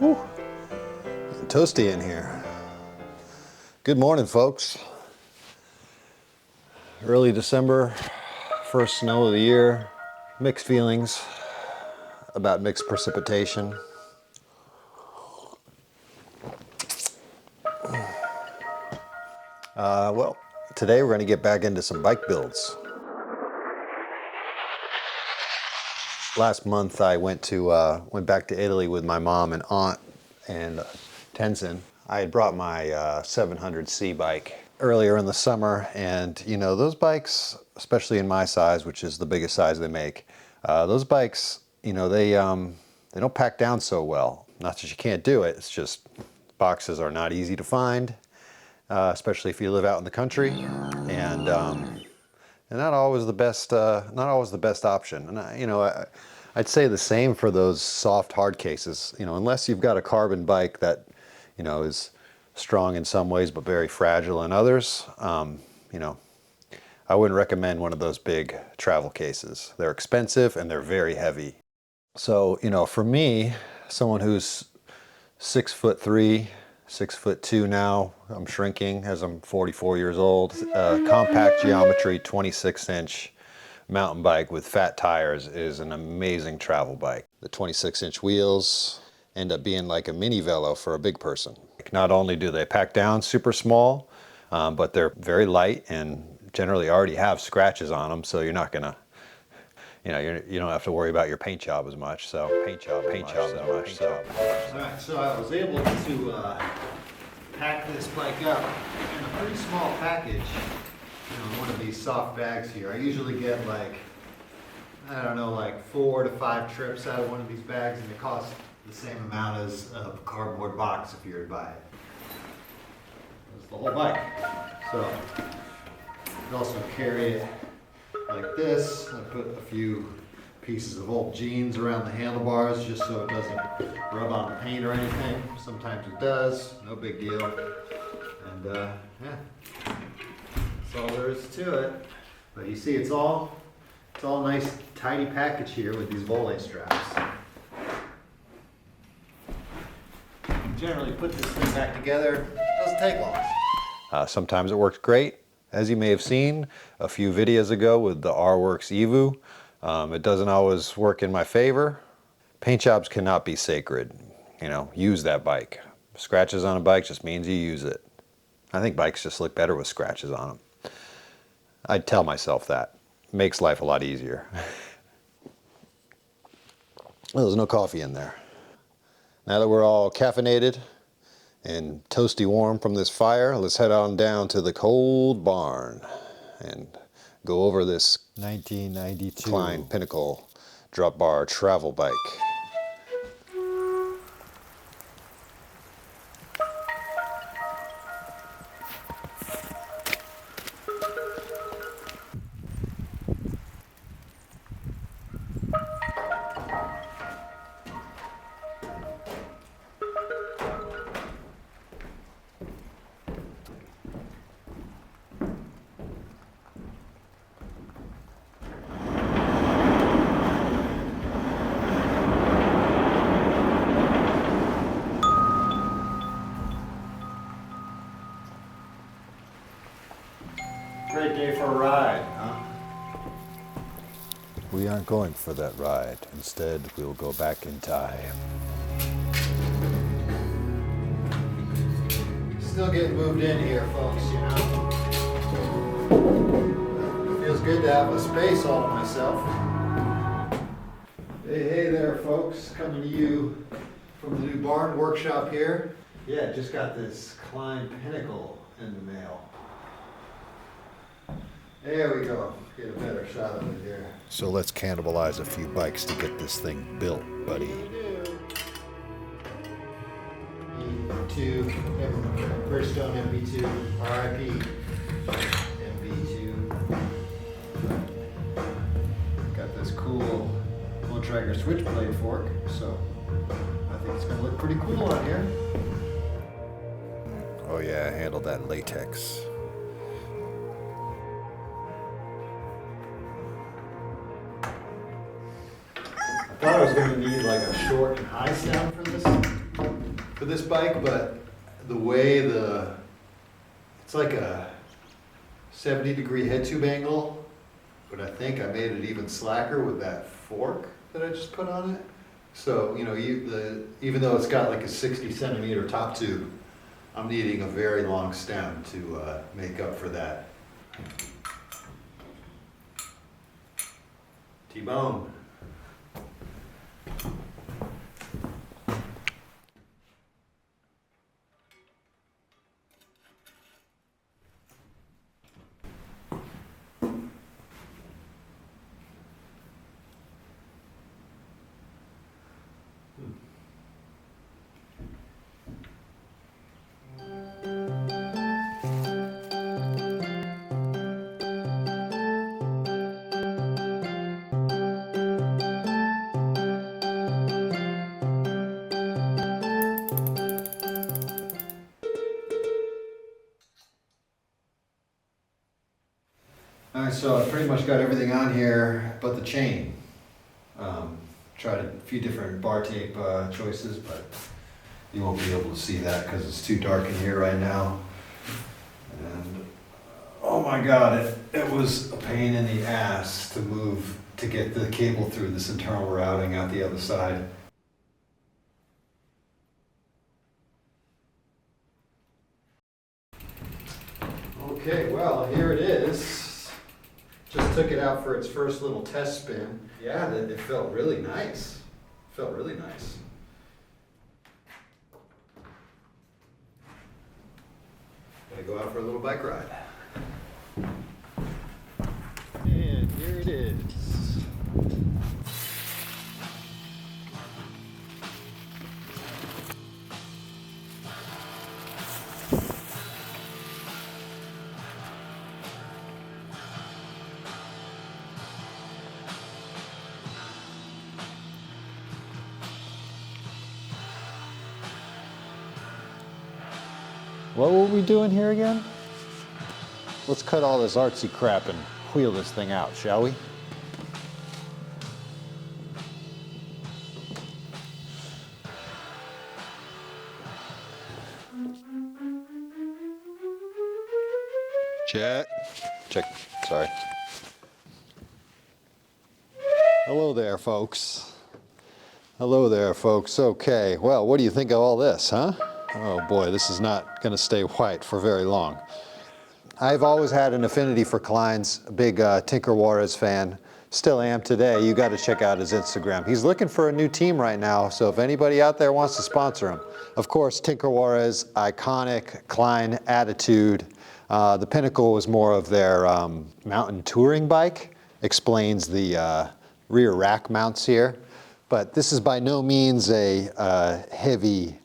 Whew. Toasty in here. Good morning, folks. Early December, first snow of the year. Mixed feelings about mixed precipitation. Well, today we're going to get back into some bike builds. Last month I went back to Italy with my mom and aunt and Tenzin. I had brought my 700C bike earlier in the summer, and you know, those bikes, especially in my size, which is the biggest size they make, those bikes, you know, they don't pack down so well. Not that you can't do it, it's just boxes are not easy to find, especially if you live out in the country, and not always the best option. And I'd say the same for those soft hard cases. You know, unless you've got a carbon bike that, you know, is strong in some ways but very fragile in others. You know, I wouldn't recommend one of those big travel cases. They're expensive and they're very heavy. So, you know, for me, someone who's 6'3", 6'2" now, I'm shrinking as I'm 44 years old, compact geometry 26-inch mountain bike with fat tires is an amazing travel bike. The 26-inch wheels end up being like a mini velo for a big person. Not only do they pack down super small, but they're very light and generally already have scratches on them, so you're not gonna, you know, you don't have to worry about your paint job as much. So All right, so I was able to pack this bike up in a pretty small package, you know, one of these soft bags here. I usually get like, I don't know, like 4 to 5 trips out of one of these bags, and it costs the same amount as a cardboard box if you were to buy it. That's the whole bike. So you can also carry it like this. I put a few pieces of old jeans around the handlebars just so it doesn't rub on the paint or anything. Sometimes it does, no big deal. And yeah, that's all there is to it. But you see, it's all nice, tidy package here with these volley straps. Generally put this thing back together, it doesn't take long. Sometimes it works great, as you may have seen a few videos ago with the R-Works Evu. It doesn't always work in my favor. Paint jobs cannot be sacred. You know, use that bike. Scratches on a bike just means you use it. I think bikes just look better with scratches on them. I'd tell myself that. Makes life a lot easier. Well, there's no coffee in there. Now that we're all caffeinated and toasty warm from this fire, let's head on down to the cold barn and go over this 1992 Klein Pinnacle drop bar travel bike. Great day for a ride, huh? We aren't going for that ride. Instead, we'll go back in time. Still getting moved in here, folks, you know. It feels good to have a space all to myself. Hey there, folks. Coming to you from the new barn workshop here. Yeah, just got this Klein Pinnacle in the mail. There we go. Get a better shot of it here. So let's cannibalize a few bikes to get this thing built, buddy. MB2, Bridgestone MB2, RIP MB2. Got this cool Traeger switchblade fork, so I think it's gonna look pretty cool on here. Oh yeah, I handled that in latex. I thought I was going to need like a short and high stem for this, for this bike, but the way it's like a 70-degree head tube angle, but I think I made it even slacker with that fork that I just put on it. So, you know, even though it's got like a 60-centimeter top tube, I'm needing a very long stem to make up for that. T-bone. Alright, so I pretty much got everything on here but the chain. Tried a few different bar tape choices, but you won't be able to see that because it's too dark in here right now. And oh my god, it was a pain in the ass to get the cable through this internal routing out the other side. Okay, well, here it is. Just took it out for its first little test spin. Yeah, it felt really nice. Felt really nice. Gonna go out for a little bike ride. And here it is. What were we doing here again? Let's cut all this artsy crap and wheel this thing out, shall we? Check. Check. Sorry. Hello there, folks. Hello there, folks. Okay, well, what do you think of all this, huh? Oh boy, this is not going to stay white for very long. I've always had an affinity for Klein's, a big Tinker Juarez fan. Still am today. You got to check out his Instagram. He's looking for a new team right now, so if anybody out there wants to sponsor him. Of course, Tinker Juarez, iconic, Klein attitude. The Pinnacle was more of their mountain touring bike. Explains the rear rack mounts here. But this is by no means a heavy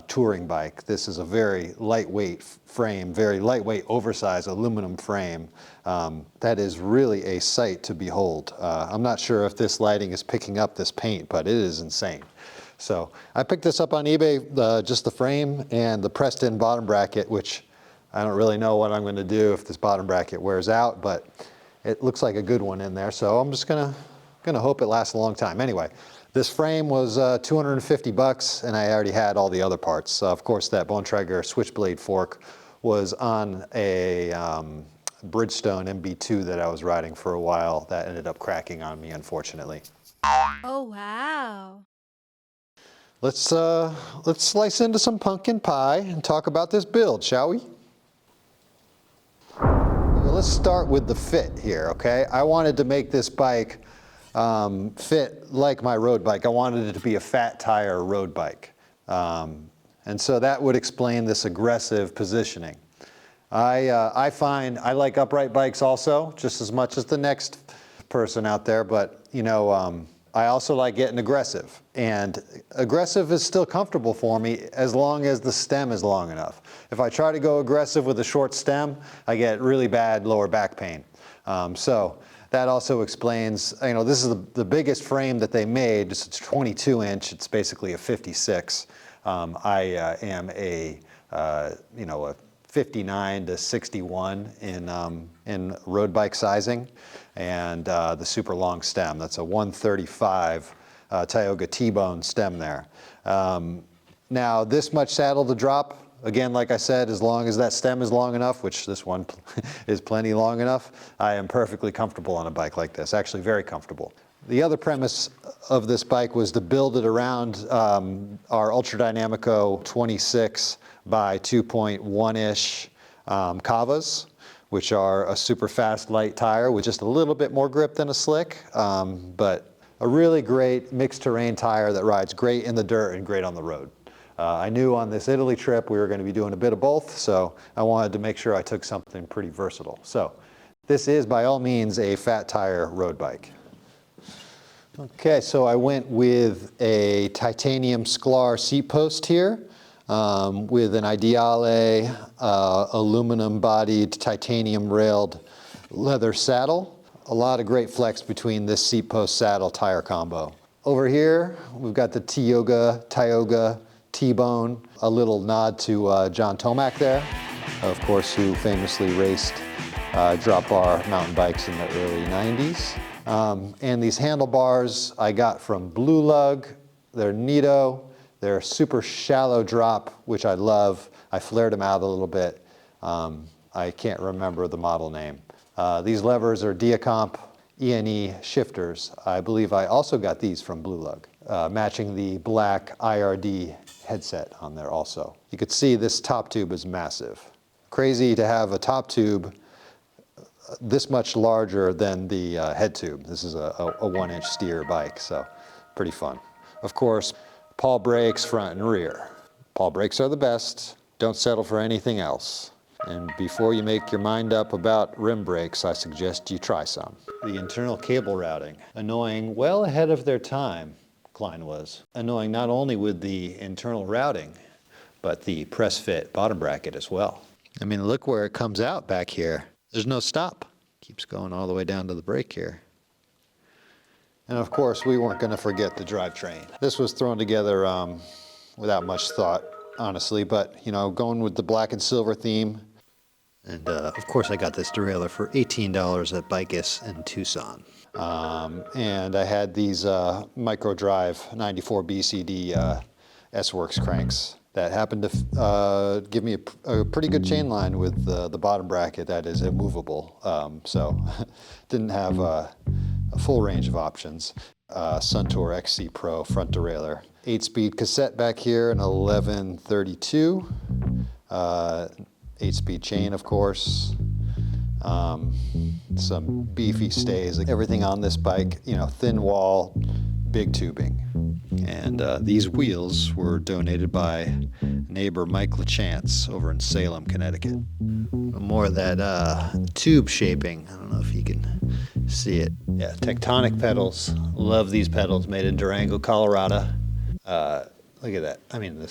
touring bike. This is a very lightweight frame, very lightweight, oversized aluminum frame. That is really a sight to behold. I'm not sure if this lighting is picking up this paint, but it is insane. So I picked this up on eBay, just the frame and the pressed in bottom bracket, which I don't really know what I'm going to do if this bottom bracket wears out, but it looks like a good one in there. So I'm just gonna hope it lasts a long time. Anyway, this frame was 250 bucks, and I already had all the other parts. Of course, that Bontrager switchblade fork was on a Bridgestone MB2 that I was riding for a while. That ended up cracking on me, unfortunately. Oh, wow. Let's slice into some pumpkin pie and talk about this build, shall we? Well, let's start with the fit here, okay? I wanted to make this bike fit like my road bike. I wanted it to be a fat tire road bike. And so that would explain this aggressive positioning. I find I like upright bikes also, just as much as the next person out there, but you know, I also like getting aggressive. And aggressive is still comfortable for me as long as the stem is long enough. If I try to go aggressive with a short stem, I get really bad lower back pain. So that also explains, you know, this is the biggest frame that they made. It's 22 inch. It's basically a 56. I am a, you know, a 59 to 61 in road bike sizing, and the super long stem. That's a 135 Tioga T-bone stem there. Now this much saddle to drop, again, like I said, as long as that stem is long enough, which this one is plenty long enough, I am perfectly comfortable on a bike like this, actually very comfortable. The other premise of this bike was to build it around our Ultra Dynamico 26 by 2.1-ish Cavas, which are a super fast light tire with just a little bit more grip than a slick, but a really great mixed terrain tire that rides great in the dirt and great on the road. I knew on this Italy trip we were going to be doing a bit of both, so I wanted to make sure I took something pretty versatile. So this is by all means a fat tire road bike. Okay, so I went with a titanium Sklar seat post here with an Ideale aluminum bodied titanium railed leather saddle. A lot of great flex between this seat post saddle tire combo. Over here we've got the Tioga T-Bone, a little nod to John Tomac there, of course, who famously raced drop bar mountain bikes in the early 90s. And these handlebars I got from Blue Lug. They're neato. They're super shallow drop, which I love. I flared them out a little bit. I can't remember the model name. These levers are Diacomp ENE shifters. I believe I also got these from Blue Lug, matching the black IRD headset on there also. You could see this top tube is massive. Crazy to have a top tube this much larger than the head tube. This is a 1-inch steer bike, so pretty fun. Of course, Paul brakes front and rear. Paul brakes are the best. Don't settle for anything else. And before you make your mind up about rim brakes, I suggest you try some. The internal cable routing. Annoying well ahead of their time, Klein was. Annoying not only with the internal routing, but the press fit bottom bracket as well. I mean, look where it comes out back here. There's no stop. Keeps going all the way down to the brake here. And of course, we weren't going to forget the drivetrain. This was thrown together without much thought, honestly, but you know, going with the black and silver theme. And of course, I got this derailleur for $18 at Bikeus in Tucson. And I had these Micro Drive 94 BCD S-Works cranks that happened to give me a pretty good chain line with the bottom bracket that is immovable. So didn't have a full range of options. Suntour XC Pro front derailleur. 8-speed cassette back here, an 1132. 8-speed chain, of course. Some beefy stays. Everything on this bike, you know, thin wall, big tubing. And these wheels were donated by neighbor Mike LaChance over in Salem, Connecticut. More of that tube shaping. I don't know if you can see it. Yeah, Tectonic pedals. Love these pedals, made in Durango, Colorado. Look at that. I mean,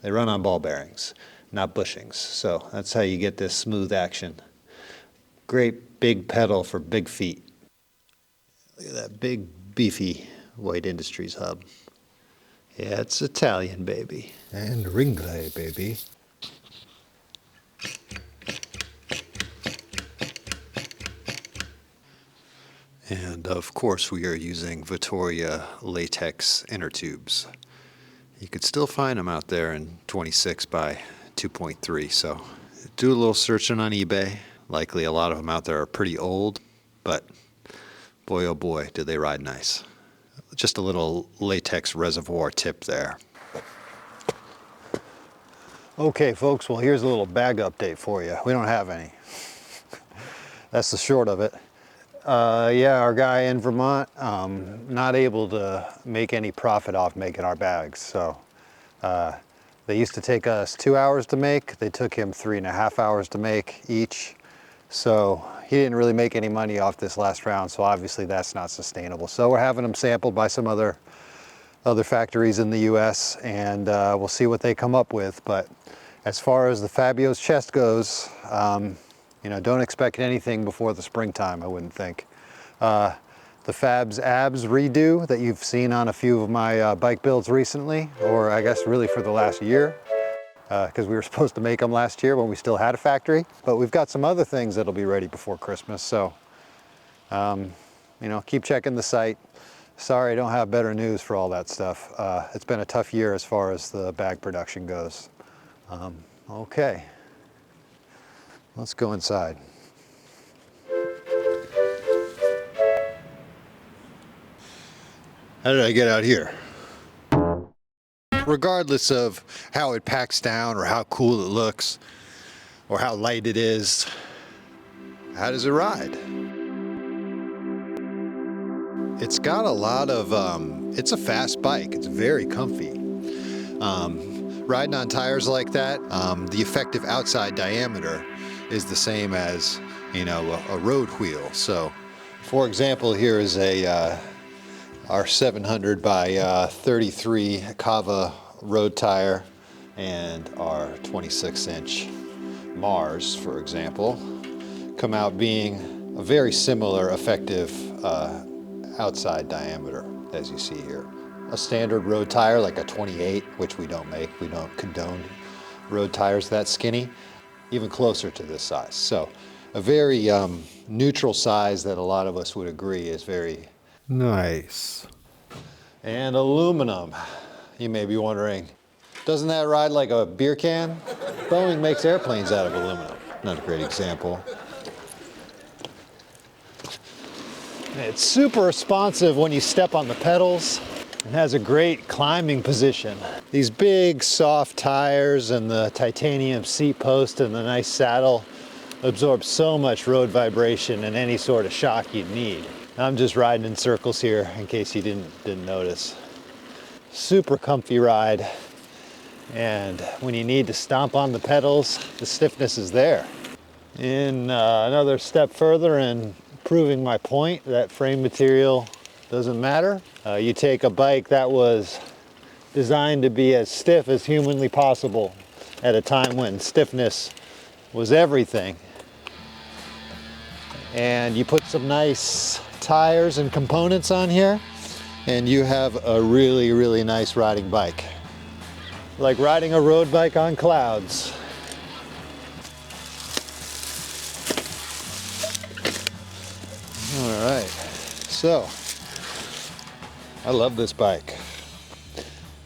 they run on ball bearings, not bushings. So that's how you get this smooth action. Great big pedal for big feet. Look at that big, beefy White Industries hub. Yeah, it's Italian, baby. And Ringley, baby. And of course we are using Vittoria latex inner tubes. You could still find them out there in 26 by 2.3, so do a little searching on eBay. Likely a lot of them out there are pretty old, but boy oh boy, do they ride nice. Just a little latex reservoir tip there. Okay folks, well here's a little bag update for you. We don't have any. That's the short of it. Yeah, our guy in Vermont, not able to make any profit off making our bags. So they used to take us 2 hours to make. They took him 3.5 hours to make each. So he didn't really make any money off this last round. So obviously that's not sustainable. So we're having them sampled by some other factories in the US, and we'll see what they come up with. But as far as the Fabio's chest goes, you know, don't expect anything before the springtime, I wouldn't think. The Fab's abs redo that you've seen on a few of my bike builds recently, or I guess really for the last year, because we were supposed to make them last year when we still had a factory. But we've got some other things that'll be ready before Christmas, so you know, keep checking the site. Sorry, I don't have better news for all that stuff. It's been a tough year as far as the bag production goes. Okay, let's go inside. How did I get out here? Regardless of how it packs down or how cool it looks or how light it is, how does it ride? It's got a lot of, it's a fast bike. It's very comfy. Riding on tires like that, the effective outside diameter is the same as, you know, a road wheel. So, for example, here is our 700 by 33 Kava road tire and our 26-inch Mars, for example, come out being a very similar effective outside diameter, as you see here. A standard road tire like a 28, which we don't make, we don't condone road tires that skinny, even closer to this size. So a very neutral size that a lot of us would agree is very nice. And aluminum. You may be wondering, doesn't that ride like a beer can? Boeing makes airplanes out of aluminum. Not a great example. It's super responsive when you step on the pedals. It has a great climbing position. These big soft tires and the titanium seat post and the nice saddle absorb so much road vibration and any sort of shock you'd need. I'm just riding in circles here in case you didn't notice. Super comfy ride, and when you need to stomp on the pedals, the stiffness is there. In another step further in proving my point that frame material doesn't matter, you take a bike that was designed to be as stiff as humanly possible at a time when stiffness was everything, and you put some nice tires and components on here, and you have a really, really nice riding bike. Like riding a road bike on clouds. All right, so I love this bike.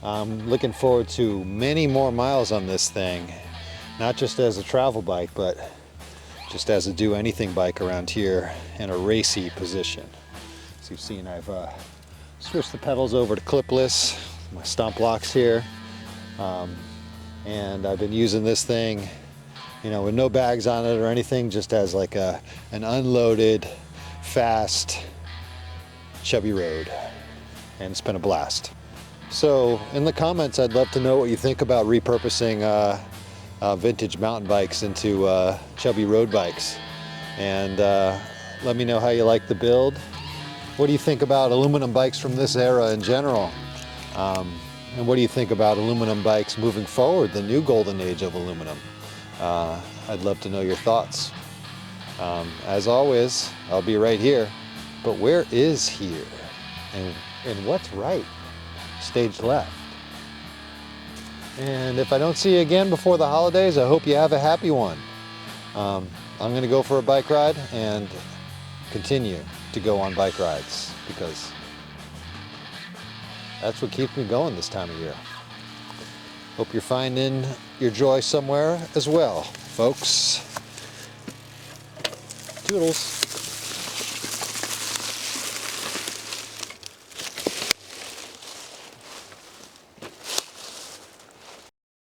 I'm looking forward to many more miles on this thing, not just as a travel bike, but just as a do-anything bike around here in a racy position. As you've seen, I've switched the pedals over to clipless, my stomp blocks here, and I've been using this thing, you know, with no bags on it or anything, just as like an unloaded, fast, chubby road, and it's been a blast. So in the comments, I'd love to know what you think about repurposing vintage mountain bikes into chubby road bikes, and let me know how you like the build. What do you think about aluminum bikes from this era in general? And what do you think about aluminum bikes moving forward, the new golden age of aluminum? I'd love to know your thoughts. As always, I'll be right here, but where is here? And what's right? Stage left. And if I don't see you again before the holidays, I hope you have a happy one. I'm gonna go for a bike ride and continue to go on bike rides because that's what keeps me going this time of year. Hope you're finding your joy somewhere as well, folks. Toodles.